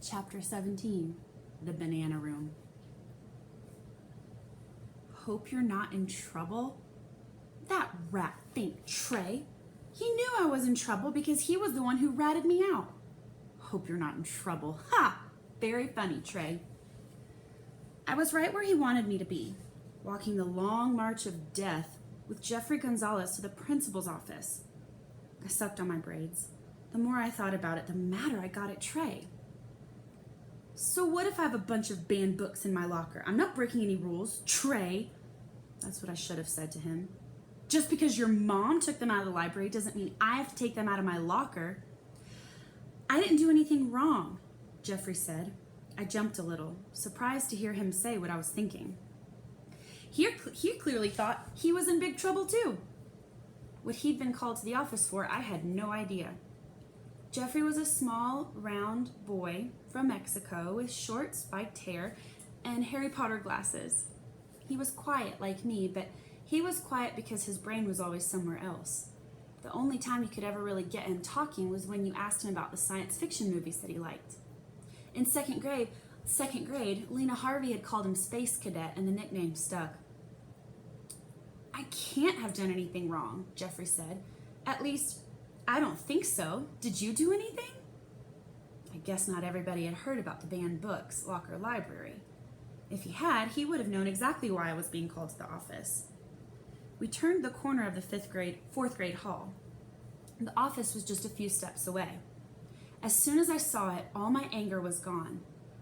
Chapter 17, The Banana Room. Hope you're not in trouble? That rat think Trey. He knew I was in trouble because he was the one who ratted me out. Hope you're not in trouble. Ha! Very funny, Trey. I was right where he wanted me to be, walking the long march of death with Jeffrey Gonzalez to the principal's office. I sucked on my braids. The more I thought about it, the madder I got at Trey. So what if I have a bunch of banned books in my locker? I'm not breaking any rules, Trey. That's what I should have said to him. Just because your mom took them out of the library doesn't mean I have to take them out of my locker. I didn't do anything wrong, Jeffrey said. I jumped a little, surprised to hear him say what I was thinking. He clearly thought he was in big trouble too. What he'd been called to the office for, I had no idea. Jeffrey was a small, round boy from Mexico with short, spiked hair and Harry Potter glasses. He was quiet like me, but he was quiet because his brain was always somewhere else. The only time you could ever really get him talking was when you asked him about the science fiction movies that he liked. In second grade, Lena Harvey had called him Space Cadet, and the nickname stuck. I can't have done anything wrong, Jeffrey said. At least, I don't think so. Did you do anything? I guess not everybody had heard about the banned books locker library. If he had, he would have known exactly why I was being called to the office. We turned the corner of the fourth grade hall. The office was just a few steps away. As soon as I saw it, all my anger was gone.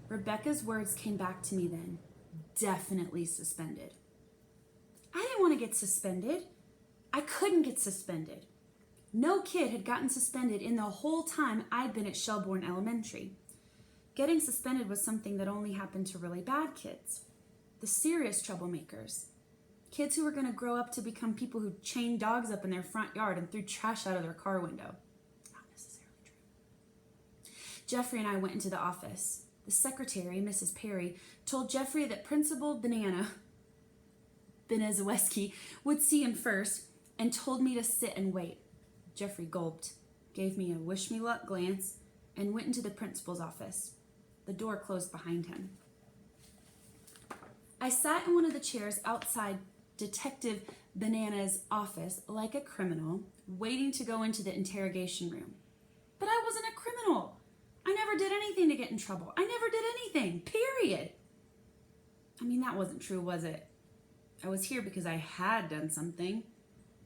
Rebecca's words came back to me then. Definitely suspended. I didn't want to get suspended. I couldn't get suspended. No kid had gotten suspended in the whole time I'd been at Shelbourne Elementary. Getting suspended was something that only happened to really bad kids. The serious troublemakers. Kids who were going to grow up to become people who chained dogs up in their front yard and threw trash out of their car window. Not necessarily true. Jeffrey and I went into the office. The secretary, Mrs. Perry, told Jeffrey that Principal Benezeweski would see him first and told me to sit and wait. Jeffrey gulped, gave me a wish-me-luck glance, and went into the principal's office. The door closed behind him. I sat in one of the chairs outside Detective Banana's office like a criminal, waiting to go into the interrogation room. But I wasn't a criminal. I never did anything to get in trouble. I never did anything, period. I mean, that wasn't true, was it? I was here because I had done something.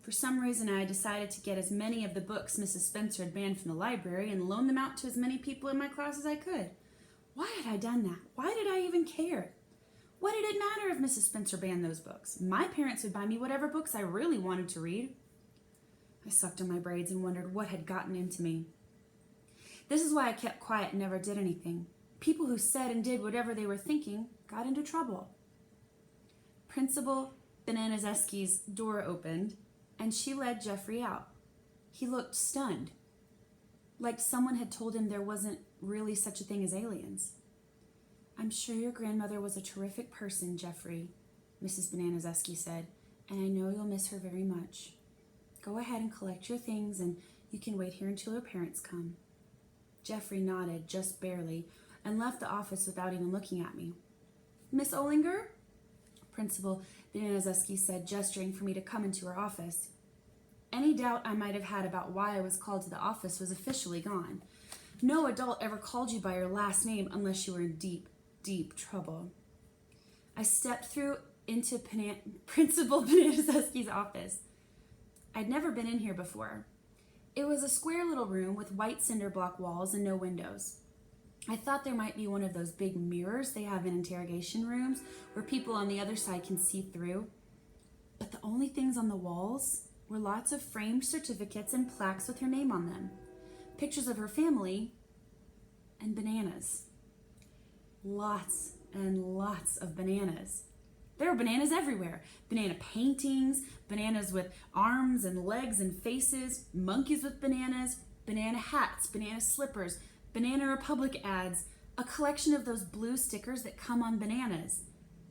For some reason, I decided to get as many of the books Mrs. Spencer had banned from the library and loan them out to as many people in my class as I could. Why had I done that? Why did I even care? What did it matter if Mrs. Spencer banned those books? My parents would buy me whatever books I really wanted to read. I sucked on my braids and wondered what had gotten into me. This is why I kept quiet and never did anything. People who said and did whatever they were thinking got into trouble. Principal Benezeweski's door opened, and she led Jeffrey out. He looked stunned, like someone had told him there wasn't really such a thing as aliens. I'm sure your grandmother was a terrific person, Jeffrey, Mrs. Benezeweski said, and I know you'll miss her very much. Go ahead and collect your things, and you can wait here until her parents come. Jeffrey nodded, just barely, and left the office without even looking at me. Miss Olinger? Principal Benezeweski said, gesturing for me to come into her office. Any doubt I might have had about why I was called to the office was officially gone. No adult ever called you by your last name unless you were in deep, deep trouble. I stepped through into Principal Benezeweski's office. I'd never been in here before. It was a square little room with white cinder block walls and no windows. I thought there might be one of those big mirrors they have in interrogation rooms where people on the other side can see through. But the only things on the walls were lots of framed certificates and plaques with her name on them, pictures of her family, and bananas. Lots and lots of bananas. There were bananas everywhere. Banana paintings, bananas with arms and legs and faces, monkeys with bananas, banana hats, banana slippers, Banana Republic ads, a collection of those blue stickers that come on bananas.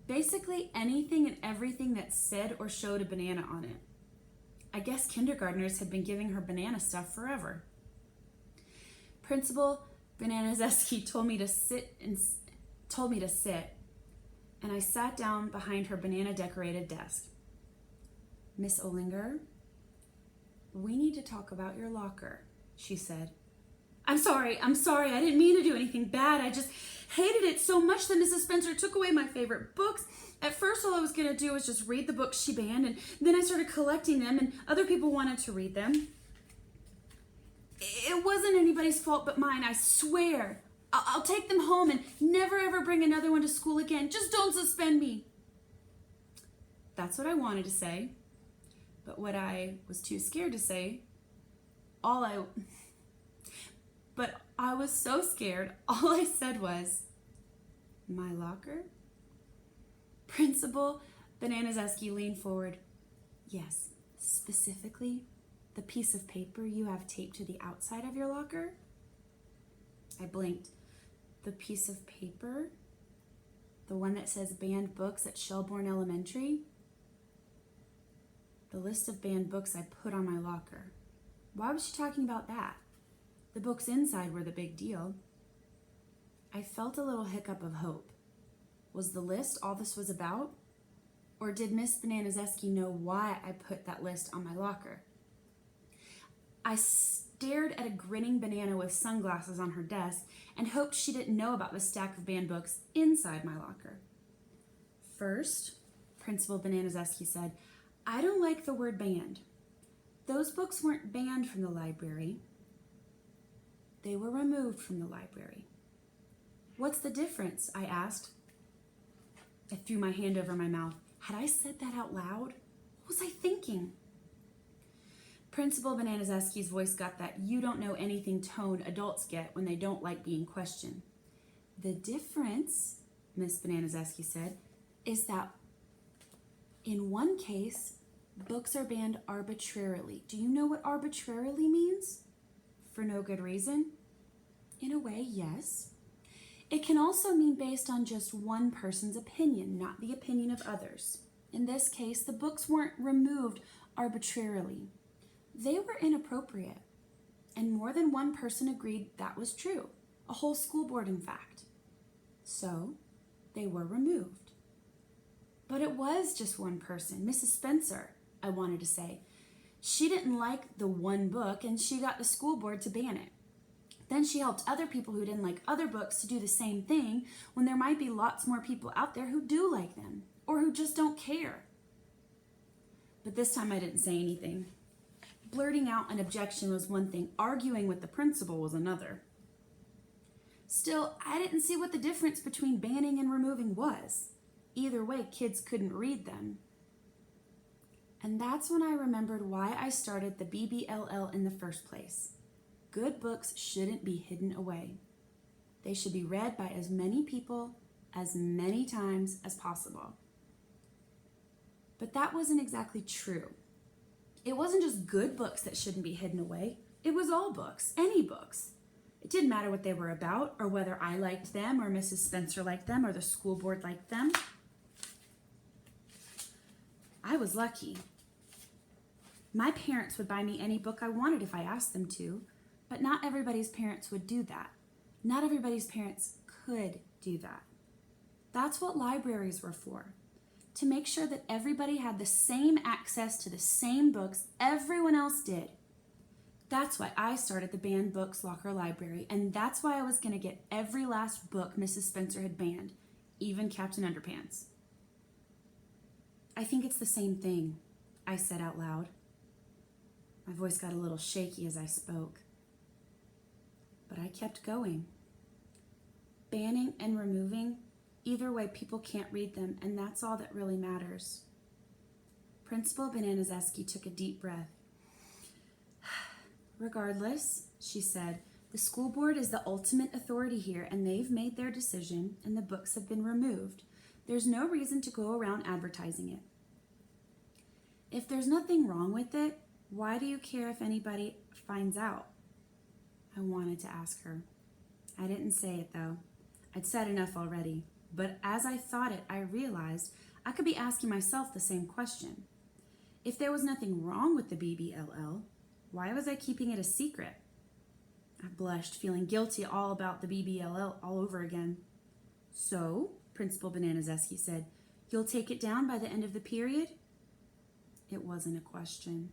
Basically anything and everything that said or showed a banana on it. I guess kindergartners had been giving her banana stuff forever. Principal Banana Zesky told me to sit, and I sat down behind her banana-decorated desk. Miss Olinger, we need to talk about your locker, she said. I'm sorry, I didn't mean to do anything bad. I just hated it so much that Mrs. Spencer took away my favorite books. At first, all I was going to do was just read the books she banned, and then I started collecting them, and other people wanted to read them. It wasn't anybody's fault but mine, I swear. I'll take them home and never ever bring another one to school again. Just don't suspend me. That's what I wanted to say. But what I was too scared to say, but I was so scared, all I said was, my locker? Principal Banana Zesky leaned forward. Yes, specifically the piece of paper you have taped to the outside of your locker? I blinked. The piece of paper? The one that says banned books at Shelbourne Elementary? The list of banned books I put on my locker. Why was she talking about that? The books inside were the big deal. I felt a little hiccup of hope. Was the list all this was about? Or did Miss Banana Zesky know why I put that list on my locker? I stared at a grinning banana with sunglasses on her desk and hoped she didn't know about the stack of banned books inside my locker. First, Principal Banana Zesky said, I don't like the word banned. Those books weren't banned from the library. They were removed from the library. What's the difference? I asked. I threw my hand over my mouth. Had I said that out loud? What was I thinking? Principal Banana Zesky's voice got that you don't know anything tone adults get when they don't like being questioned. The difference, Miss Banana Zesky said, is that in one case, books are banned arbitrarily. Do you know what arbitrarily means? For no good reason? In a way, yes. It can also mean based on just one person's opinion, not the opinion of others. In this case, the books weren't removed arbitrarily. They were inappropriate, and more than one person agreed that was true, a whole school board in fact. So, they were removed. But it was just one person, Mrs. Spencer, I wanted to say. She didn't like the one book, and she got the school board to ban it. Then she helped other people who didn't like other books to do the same thing when there might be lots more people out there who do like them, or who just don't care. But this time I didn't say anything. Blurting out an objection was one thing, arguing with the principal was another. Still, I didn't see what the difference between banning and removing was. Either way, kids couldn't read them. And that's when I remembered why I started the BBLL in the first place. Good books shouldn't be hidden away. They should be read by as many people as many times as possible. But that wasn't exactly true. It wasn't just good books that shouldn't be hidden away. It was all books, any books. It didn't matter what they were about, or whether I liked them, or Mrs. Spencer liked them, or the school board liked them. I was lucky. My parents would buy me any book I wanted if I asked them to, but not everybody's parents would do that. Not everybody's parents could do that. That's what libraries were for. To make sure that everybody had the same access to the same books everyone else did. That's why I started the Banned Books Locker Library, and that's why I was going to get every last book Mrs. Spencer had banned, even Captain Underpants. I think it's the same thing, I said out loud. My voice got a little shaky as I spoke. But I kept going. Banning and removing, either way, people can't read them, and that's all that really matters. Principal Banana Zesky took a deep breath. Regardless, she said, the school board is the ultimate authority here, and they've made their decision, and the books have been removed. There's no reason to go around advertising it. If there's nothing wrong with it, why do you care if anybody finds out? I wanted to ask her. I didn't say it, though. I'd said enough already. But as I thought it, I realized I could be asking myself the same question. If there was nothing wrong with the BBLL, why was I keeping it a secret? I blushed, feeling guilty all about the BBLL all over again. So, Principal Bananazeski said, you'll take it down by the end of the period? It wasn't a question.